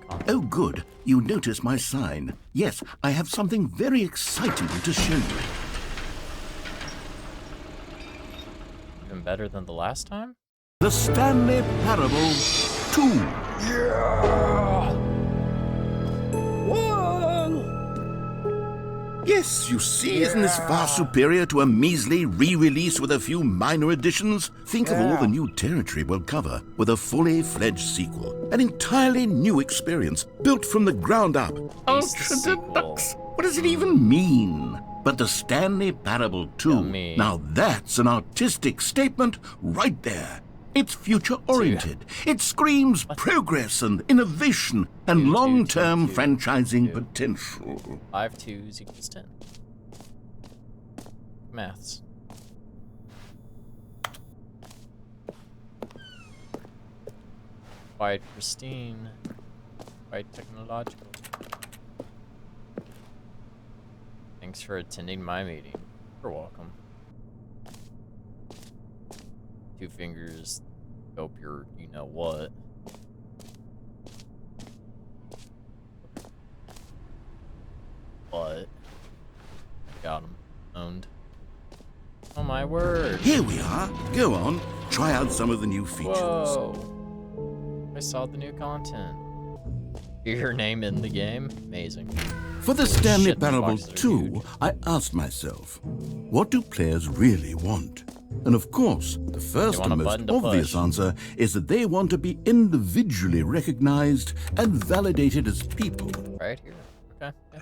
content. Oh, good. You notice my sign. Yes, I have something very exciting to show you. Even better than the last time? The Stanley Parable 2. Yeah! Whoa! Yes, you see, isn't this far superior to a measly re-release with a few minor additions? Think of all the new territory we'll cover with a fully fledged sequel. An entirely new experience, built from the ground up. Ultra Deluxe. What does it even mean? But the Stanley Parable 2, Yummy. now that's an artistic statement right there. It's future-oriented. It screams progress and innovation and long-term franchising potential. 5 2s equals 10. Maths. Quite pristine. Quite technological. Thanks for attending my meeting. You're welcome. 2 fingers. Hope you're, you know what. But got him owned. Oh my word! Here we are. Go on. Try out some of the new features. Whoa! I saw the new content. Hear your name in the game? Amazing. For the Stanley Shit, these Parable boxes are 2, huge. I asked myself, what do players really want? And of course, the first want and a most button to obvious push. answer is that they want to be individually recognized and validated as people. Right here. Okay. Yeah.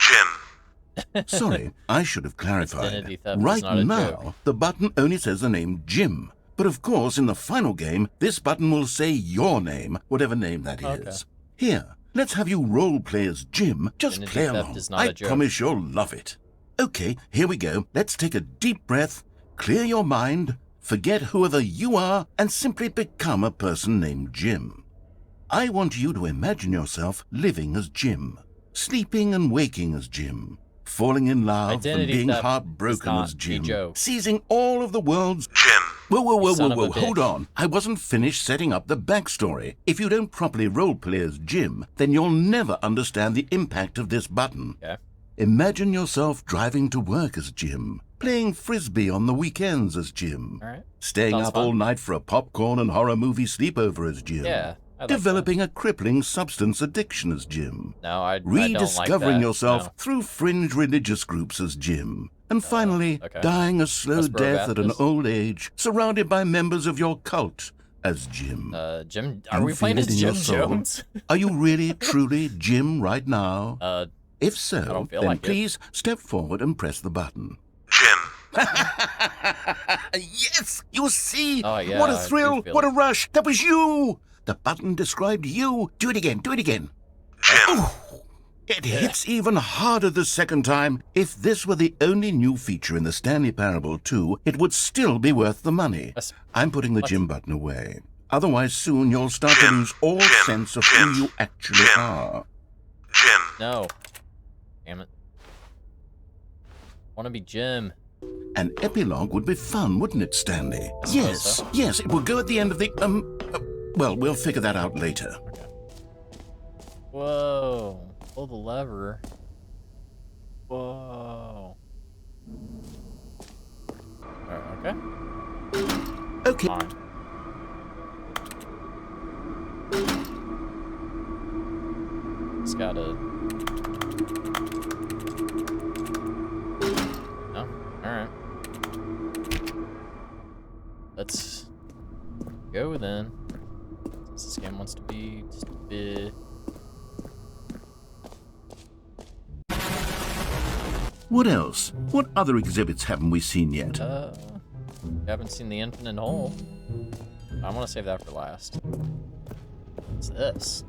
Jim. Sorry, I should have clarified. Identity theft is Right not a now, joke. the button only says the name Jim. But of course, in the final game, this button will say your name, whatever name that is. Okay. Here, let's have you role-play as Jim. Just Identity play theft along. is not I a joke. promise you'll love it. Okay, here we go. Let's take a deep breath, clear your mind, forget whoever you are, and simply become a person named Jim. I want you to imagine yourself living as Jim, sleeping and waking as Jim, falling in love Identity and being theft is heartbroken not as a Jim, joke. seizing all of the world's... Jim. Whoa, Son of a hold bitch. on. I wasn't finished setting up the backstory. If you don't properly roleplay as Jim, then you'll never understand the impact of this button. Okay. Imagine yourself driving to work as Jim, playing frisbee on the weekends as Jim, All right. staying Sounds up all fun. night for a popcorn and horror movie sleepover as Jim, Yeah. I like developing a crippling substance addiction as Jim, that. No, I don't like rediscovering that. yourself No. through fringe religious groups as Jim, and finally okay. dying a slow Westboro death at an Baptist? old age, surrounded by members of your cult as Jim. Jim, You are we playing feel as it in your Jim soul? Jones? Are you really, truly Jim right now? If so, don't feel then like it. please step forward and press the button. Jim. Yes! You see? Oh, yeah, What a I do thrill! feel What a it. rush! That was you! The button described you. Do it again, do it again. Jim. It hits even harder the second time. If this were the only new feature in the Stanley Parable 2, it would still be worth the money. That's- I'm putting the what? Jim button away. Otherwise, soon you'll start to Jim, lose all Jim, sense of Jim, who you actually Jim. are. Jim. No. Damn it. Want to be Jim. An epilogue would be fun, wouldn't it, Stanley? I suppose Yes, so. yes, it will go at the end of the, well, we'll figure that out later. Whoa. Pull the lever. Whoa. Okay. Okay. Fine. Just gotta... No? Alright. Let's go then. Since this game wants to be just a bit... What else? What other exhibits haven't we seen yet? Haven't seen the infinite hole. I want to save that for last. What's this?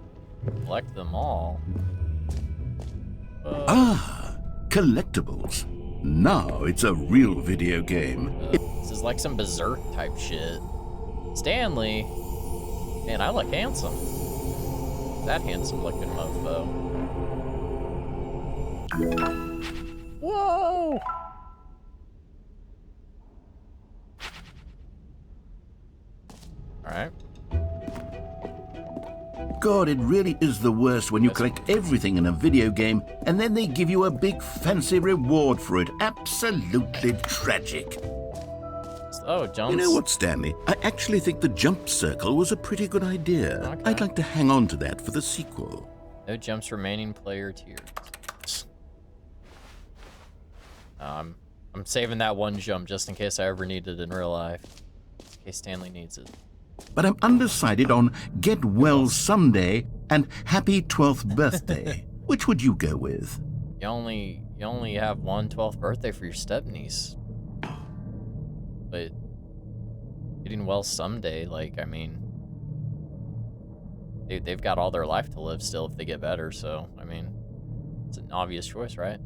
Collect them all. Ah, collectibles. Now it's a real video game. This is like some Berserk type shit. Stanley! Man, I look handsome. That handsome looking mofo. Whoa! Alright. God, it really is the worst when you collect everything in a video game and then they give you a big fancy reward for it. Absolutely tragic. Oh, jumps. You know what, Stanley? I actually think the jump circle was a pretty good idea. Okay. I'd like to hang on to that for the sequel. No jumps remaining, player tier. I'm saving that one jump just in case I ever need it in real life. In case Stanley needs it. But I'm undecided on Get Well Someday and Happy 12th Birthday. Which would you go with? You only have one 12th birthday for your stepniece. But getting well someday, like, I mean, they've got all their life to live still if they get better, so, I mean, it's an obvious choice, right?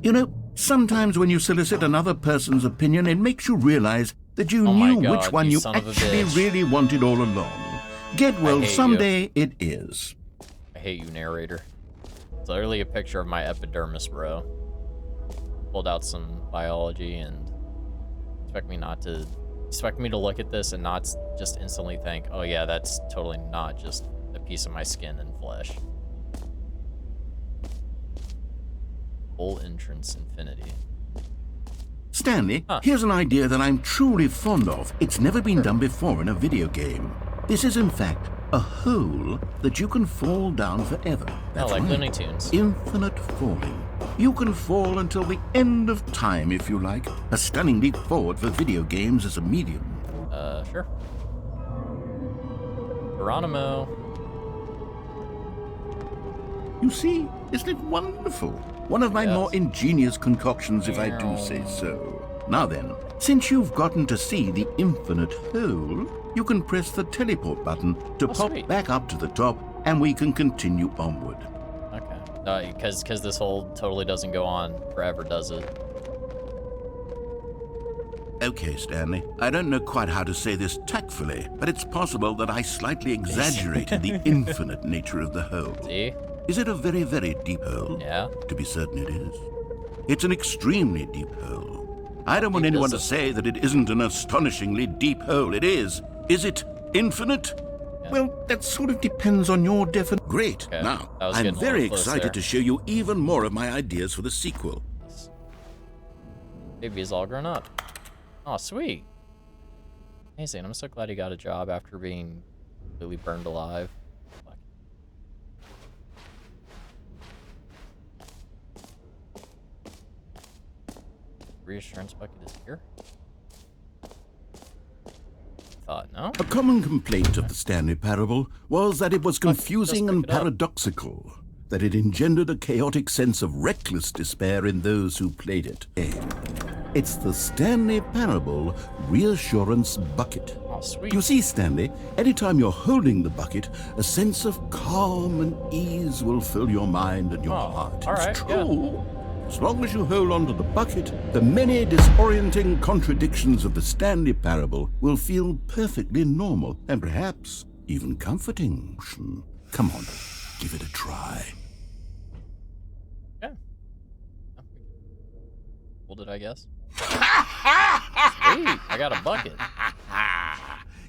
You know, sometimes when you solicit another person's opinion, it makes you realize that you Oh my knew God, which one you you son of a actually bitch. really wanted all along. Get Well hate Someday it is. I hate you, narrator. It's literally a picture of my epidermis, bro. Pulled out some biology and expect me to look at this and not just instantly think, oh yeah, that's totally not just a piece of my skin and flesh. Full entrance infinity. Stanley, here's an idea that I'm truly fond of. It's never been done before in a video game. This is, in fact, a hole that you can fall down forever. That's like right. Looney Tunes. Infinite falling. You can fall until the end of time, if you like. A stunning leap forward for video games as a medium. Sure. Geronimo. You see, isn't it wonderful? One of my Yes. more ingenious concoctions, if I do say so. Now then, since you've gotten to see the infinite hole, you can press the teleport button to pop sweet. back up to the top, and we can continue onward. Okay. Because this hole totally doesn't go on forever, does it? Okay, Stanley, I don't know quite how to say this tactfully, but it's possible that I slightly exaggerated the infinite nature of the hole. See? Is it a very, very deep hole? Yeah. To be certain it is. It's an extremely deep hole. I don't want Deep anyone is to it? say that it isn't an astonishingly deep hole. It is. Is it infinite? Yeah. Well, that sort of depends on your definition. Great. Okay, Now, that was I'm getting a very little close excited there. to show you even more of my ideas for the sequel. Baby is all grown up. Oh, sweet. Amazing. I'm so glad he got a job after being completely burned alive. Fuck. Reassurance bucket is here? Thought, no? A common complaint of the Stanley Parable was that it was confusing just and pick it up. paradoxical, that it engendered a chaotic sense of reckless despair in those who played it. It's the Stanley Parable Reassurance Bucket. Oh, sweet. You see, Stanley, anytime you're holding the bucket, a sense of calm and ease will fill your mind and your heart. all right, It's yeah. true. As long as you hold on to the bucket, the many disorienting contradictions of the Stanley Parable will feel perfectly normal and perhaps even comforting. Come on, give it a try. Okay. Hold it, I guess. Sweet. I got a bucket.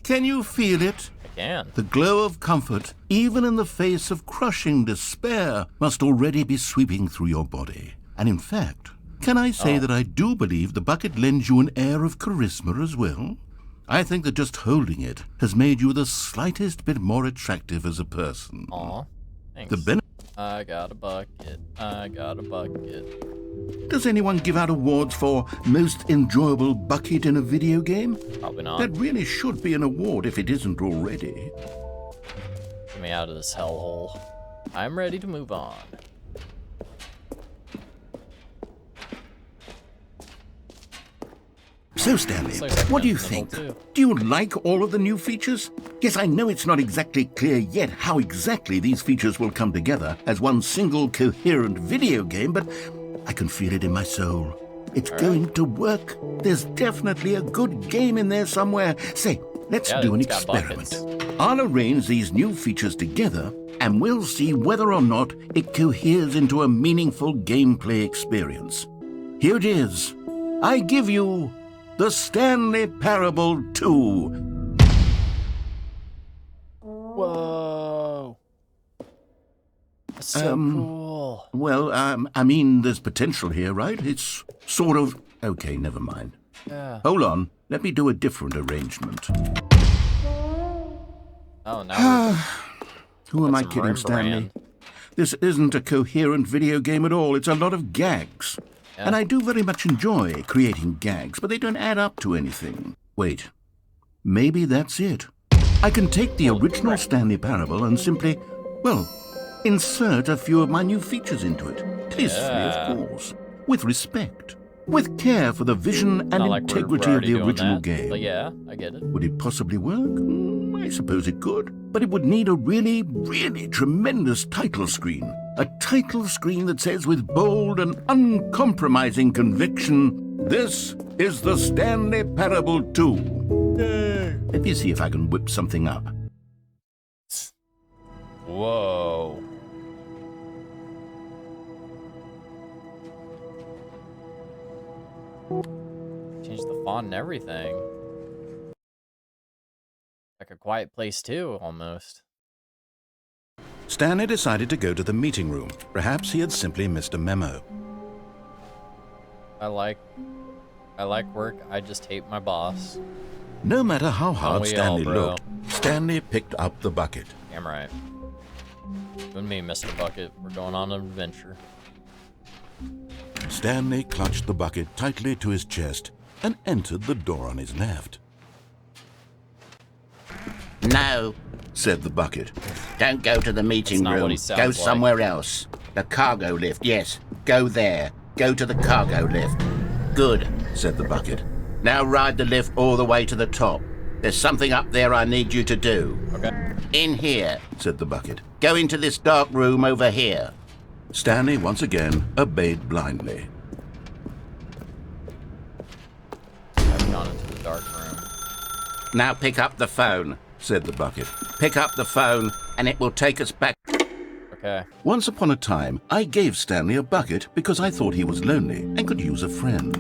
Can you feel it? I can. The glow of comfort, even in the face of crushing despair, must already be sweeping through your body. And in fact, can I say that I do believe the bucket lends you an air of charisma as well? I think that just holding it has made you the slightest bit more attractive as a person. Aw. Thanks. The ben- I got a bucket. I got a bucket. Does anyone give out awards for most enjoyable bucket in a video game? Probably not. That really should be an award if it isn't already. Get me out of this hellhole. I'm ready to move on. So, Stanley, Looks like I what do you can think? handle it, too. Do you like all of the new features? Yes, I know it's not exactly clear yet how exactly these features will come together as one single coherent video game, but I can feel it in my soul. It's going to work. There's definitely a good game in there somewhere. Say, let's Yeah, do an it's got experiment. buckets. I'll arrange these new features together, and we'll see whether or not it coheres into a meaningful gameplay experience. Here it is. I give you the Stanley Parable 2. Whoa. So cool. Well, I mean, there's potential here, right? It's sort of... Okay, never mind. Yeah. Hold on. Let me do a different arrangement. Oh, now Who am I kidding, Stanley? This isn't a coherent video game at all. It's a lot of gags. Yeah. And I do very much enjoy creating gags, but they don't add up to anything. Wait. Maybe that's it. I can take the original Stanley Parable and simply, well, insert a few of my new features into it. Tastefully, of course. With respect. With care for the vision and Not like integrity we're of the already original doing that, game. But yeah, I get it. Would it possibly work? I suppose it could. But it would need a really, really tremendous title screen. A title screen that says with bold and uncompromising conviction, "This is the Stanley Parable 2. Yay. Let me see if I can whip something up. Whoa. Change the font and everything. Like A Quiet Place too, almost. Stanley decided to go to the meeting room. Perhaps he had simply missed a memo. I like work. I just hate my boss. No matter how hard we Stanley all, bro. looked, Stanley picked up the bucket. Damn right. You and me, Mr. Bucket. We're going on an adventure. Stanley clutched the bucket tightly to his chest and entered the door on his left. No, Said the bucket. don't go to the meeting That's not what room. he sounds Go like. somewhere else. The cargo lift, yes. Go there. Go to the cargo lift. Good, said the bucket. Now ride the lift all the way to the top. There's something up there I need you to do. Okay. In here. Said the bucket. Go into this dark room over here. Stanley once again obeyed blindly. I've gone into the dark room. Now pick up the phone. Said the bucket. Pick up the phone and it will take us back. Okay. Once upon a time, I gave Stanley a bucket because I thought he was lonely and could use a friend.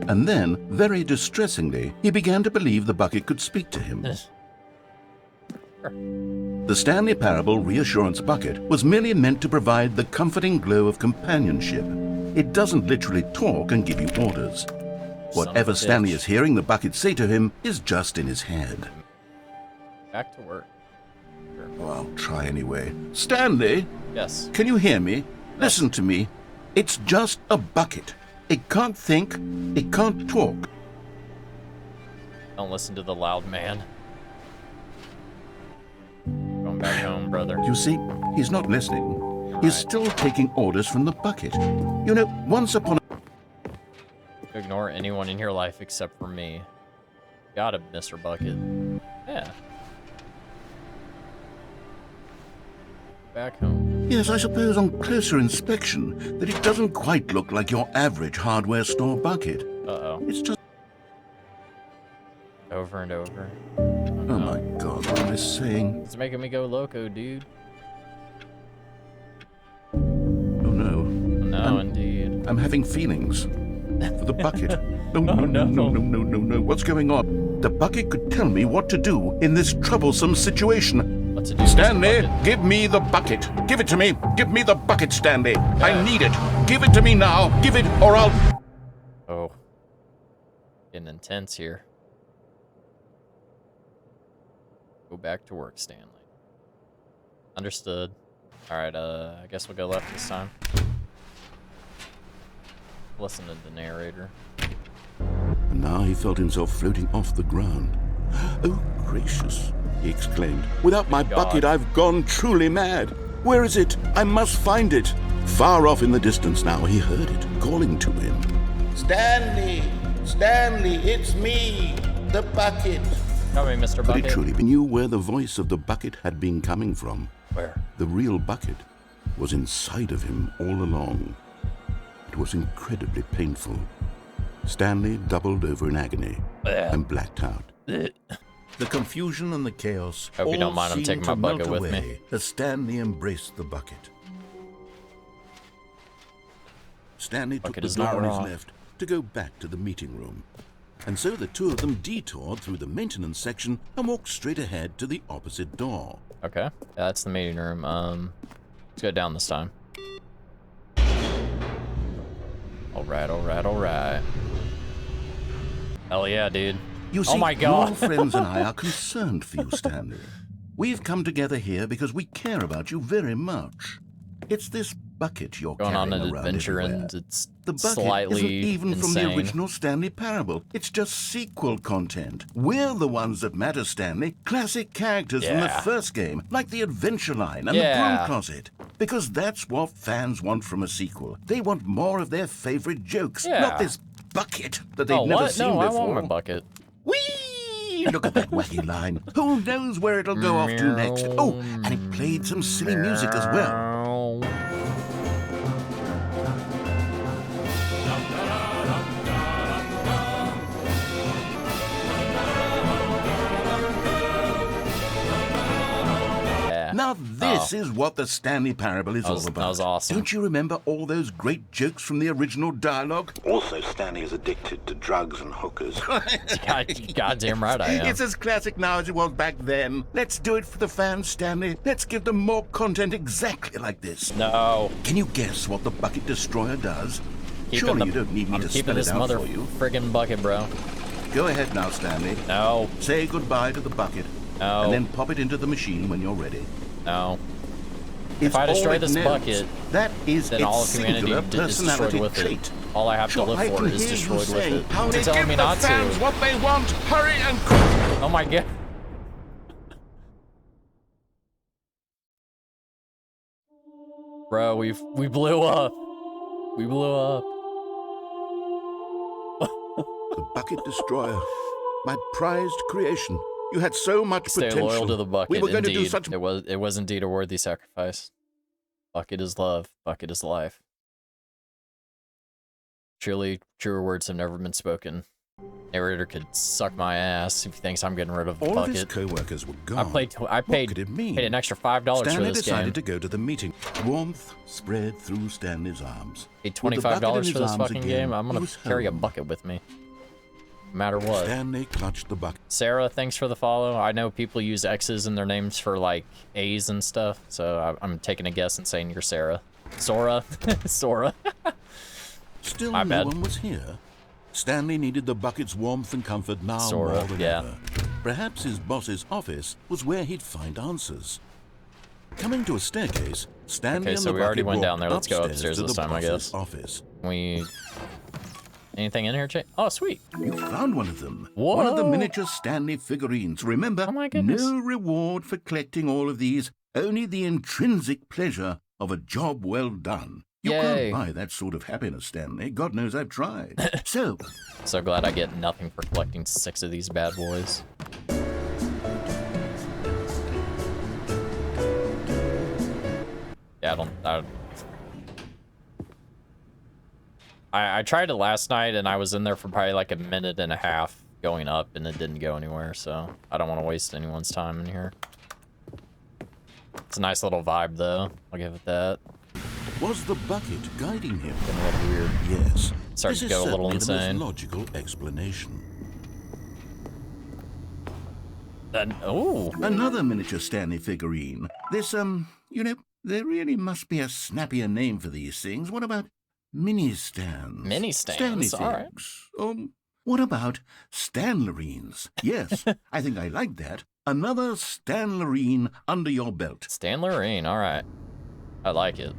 And then, very distressingly, he began to believe the bucket could speak to him. The Stanley Parable Reassurance Bucket was merely meant to provide the comforting glow of companionship. It doesn't literally talk and give you orders. Whatever Stanley is hearing the bucket say to him is just in his head. Back to work. Oh, I'll try anyway. Stanley, Yes. can you hear me? Listen to me. It's just a bucket. It can't think. It can't talk. Don't listen to the loud man. Going back home, brother. You see, he's not listening. He's still taking orders from the bucket. You know, once upon a... Ignore anyone in your life except for me. Got it, Mr. Bucket. Yeah. Back home. Yes, I suppose on closer inspection that it doesn't quite look like your average hardware store bucket. Uh-oh. It's just... Over and over. Oh my God, what am I saying? It's making me go loco, dude. Oh no. No, indeed. I'm having feelings. For the bucket. No. What's going on? The bucket could tell me what to do in this troublesome situation. What to do, Stanley, Mr. Bucket? give me the bucket. Give it to me. Give me the bucket, Stanley. I need it. Give it to me now. Give it or I'll... Oh. Getting intense here. Go back to work, Stanley. Understood. Alright, I guess we'll go left this time. Listen to the narrator. And now he felt himself floating off the ground. Oh, gracious, he exclaimed. Without my bucket, I've gone truly mad. Where is it? I must find it. Far off in the distance now, he heard it, calling to him. Stanley! Stanley, it's me! The bucket! Come here, Mr. But Bucket. he truly knew where the voice of the bucket had been coming from. Where? The real bucket was inside of him all along. It was incredibly painful. Stanley doubled over in agony and blacked out. The confusion and the chaos Hope you don't mind I'm taking my bucket with me. as Stanley embraced the bucket. Stanley took Bucket the is door not on his wrong. left to go back to the meeting room. And so the two of them detoured through the maintenance section and walked straight ahead to the opposite door. Okay. That's the meeting room. Let's go down this time. Alright, alright, alright. Hell yeah, dude. You see, Oh my god. your friends and I are concerned for you, Stanley. We've come together here because we care about you very much. It's this bucket you're Going on carrying an around adventure everywhere. and it's The bucket slightly isn't even from insane. the original Stanley Parable. It's just sequel content. We're the ones that matter, Stanley. Classic characters from the Yeah. first game, like the Adventure Line and the Yeah. Broom Closet. Because that's what fans want from a sequel. They want more of their favorite jokes, Yeah. not this bucket that they've Oh, never what? seen No, I before. want my bucket. Whee! Look at that wacky line. Who knows where it'll go off to next? Oh, and it played some silly music as well. Yeah. Now this is what the Stanley Parable is That was- all about. that was awesome. Don't you remember all those great jokes from the original dialogue? Also, Stanley is addicted to drugs and hookers. Goddamn right I am. It's as classic now as it was back then. Let's do it for the fans, Stanley. Let's give them more content exactly like this. No. Can you guess what the Bucket Destroyer does? Keeping Surely the- you don't need me I'm to keeping spell it this out mother for you. friggin' bucket, bro. Go ahead now, Stanley. No. Say goodbye to the bucket. No. And then pop it into the machine when you're ready. No. It's I destroy all it this knows. bucket, that is Then its all of humanity singular is destroyed personality with trait. it. All I have to Sure, live I for can is hear you destroyed with saying, it. "Tony, You're telling give me the not fans to. what they want. Hurry and Oh my god. Bro, we blew up. We blew up. The Bucket Destroyer, my prized creation. You had so much Stay potential. loyal to the bucket. We were going to do Indeed. such. It was indeed a worthy sacrifice. Bucket is love. Bucket is life. Truly, truer words have never been spoken. Narrator could suck my ass if he thinks I'm getting rid of the All of his bucket. co-workers were I gone. paid What could it mean? paid an extra $5 for Stanley this decided game. to go to the meeting. Warmth spread through Stanley's arms. Paid With the bucket in $25 his for this arms fucking again, game. I'm he gonna was carry a home. bucket with me, no matter what. Stanley clutched the bucket. Sarah, thanks for the follow. I know people use X's in their names for like A's and stuff, so I'm taking a guess and saying you're Sarah. Sora, Sora. Still, My no bad. one was here. Stanley needed the bucket's warmth and comfort now Sora, more than yeah. ever. Perhaps his boss's office was where he'd find answers. Coming to a staircase, Stanley Okay, and so the we already bucket went down walked there. Let's go upstairs upstairs to this the time, I boss's guess. office. Anything in here, Jay? Oh, sweet. You found one of them. One of the Whoa. miniature Stanley figurines. Remember, Oh my goodness. no reward for collecting all of these, only the intrinsic pleasure of a job well done. You Yay. can't buy that sort of happiness, Stanley. God knows I've tried. So, So glad I get nothing for collecting 6 of these bad boys. Yeah, I tried it last night and I was in there for probably like a minute and a half going up and it didn't go anywhere, so I don't want to waste anyone's time in here. It's a nice little vibe though, I'll give it that. was the bucket guiding him? Getting a little weird. Yes. Starting This to is go a little certainly insane. the most logical explanation. Then, oh, Another miniature Stanley figurine. This, you know, there really must be a snappier name for these things. What about mini stands? Mini stands, Stanley all right. things. What about Stanlerines? Yes, I think I like that. Another Stanlerine under your belt. Stanley Rain, all right. I like it.